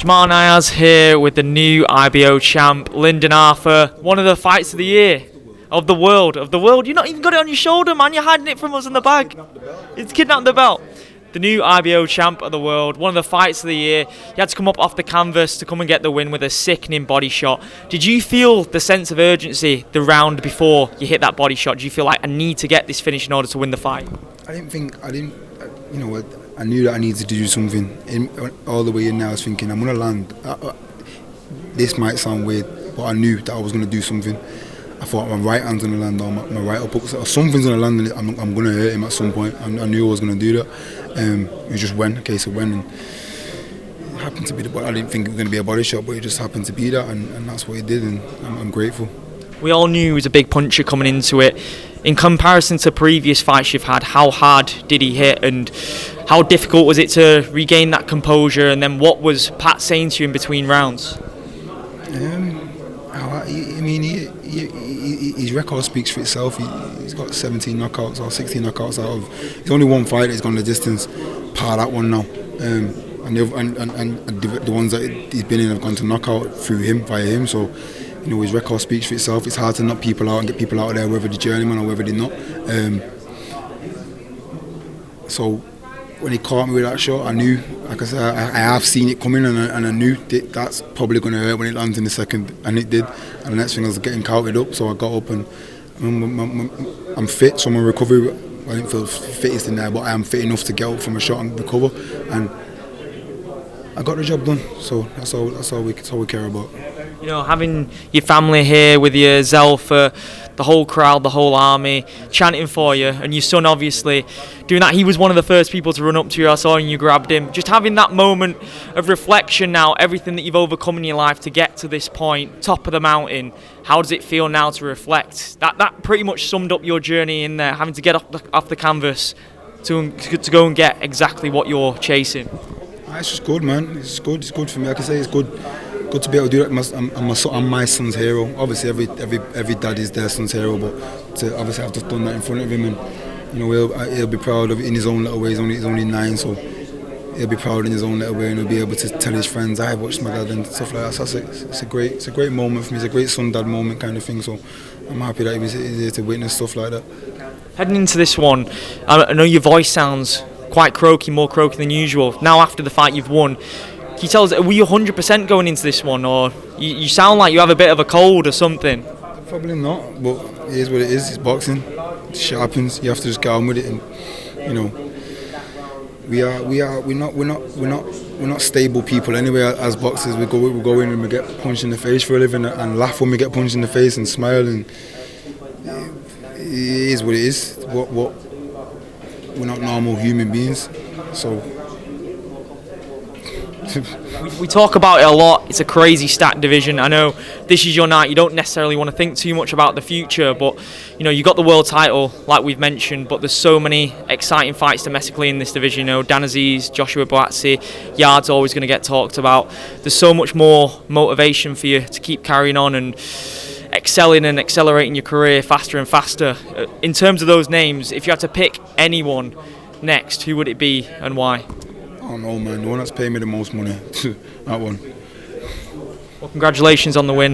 Usman Ayaz here with the new IBO champ, Lyndon Arthur. One of the fights of the year, of the world. You're not even got it on your shoulder, man. You're hiding it from us in the bag. It's kidnapped the belt. The new IBO champ of the world, one of the fights of the year. You had to come up off the canvas to come and get the win with a sickening body shot. Did you feel the sense of urgency the round before you hit that body shot? Do you feel like I need to get this finish in order to win the fight? I knew that I needed to do something. All the way in there, I was thinking, I'm going to land. This might sound weird, but I knew that I was going to do something. I thought my right hand's going to land on my right upper, or something's going to land and I'm going to hurt him at some point. I knew I was going to do that. It was just a case of when. And it happened to be I didn't think it was going to be a body shot, but it just happened to be that, and that's what it did, and I'm grateful. We all knew he was a big puncher coming into it. In comparison to previous fights you've had, how hard did he hit and how difficult was it to regain that composure? And then what was Pat saying to you in between rounds? His record speaks for itself. He's got 17 knockouts or 16 knockouts out of. There's only one fight that's gone the distance. Part that one now. And the ones that he's been in have gone to knockout through him, via him. So, his record speaks for itself. It's hard to knock people out and get people out of there, whether they're journeyman or whether they're not. So when he caught me with that shot, I knew, like I said, I have seen it coming, and I knew that's probably going to hurt when it lands in the second, and it did. And the next thing I was getting counted up, so I got up and I'm fit, so my recovery, I didn't feel fittest in there, but I am fit enough to get up from a shot and recover, and I got the job done. So that's all we care about. Having your family here with you, Zelfa, the whole crowd, the whole army chanting for you, and your son obviously doing that. He was one of the first people to run up to you. I saw and you grabbed him. Just having that moment of reflection now, everything that you've overcome in your life to get to this point, top of the mountain. How does it feel now to reflect? That pretty much summed up your journey in there, having to get off the canvas to go and get exactly what you're chasing. It's just good, man. It's good. It's good for me. Like I say, it's good to be able to do that. I'm my son's hero. Obviously, every dad is their son's hero, but obviously I've just done that in front of him, and he'll be proud of it in his own little way. He's only 9, so he'll be proud in his own little way, and he'll be able to tell his friends, I watched my dad and stuff like that. So it's a great moment for me. It's a great son-dad moment kind of thing. So I'm happy that he was here to witness stuff like that. Heading into this one, I know your voice sounds quite croaky, more croaky than usual. Now after the fight you've won, can you tell us, were you 100% going into this one, or you sound like you have a bit of a cold or something? Probably not, but it is what it is. It's boxing. It sharpens. You have to just get on with it, and we're not stable people anyway. As boxers, we go in and we get punched in the face for a living, and laugh when we get punched in the face and smile, and it is what it is. We're not normal human beings, so. We talk about it a lot. It's a crazy stacked division. I know this is your night. You don't necessarily want to think too much about the future, but you got the world title, like we've mentioned. But there's so many exciting fights domestically in this division. Dan Aziz, Joshua Boatsi, Yard's always going to get talked about. There's so much more motivation for you to keep carrying on and excelling and accelerating your career faster and faster. In terms of those names, if you had to pick anyone next, who would it be and why? I don't know, man. The one that's paying me the most money, that one. Well, congratulations on the win.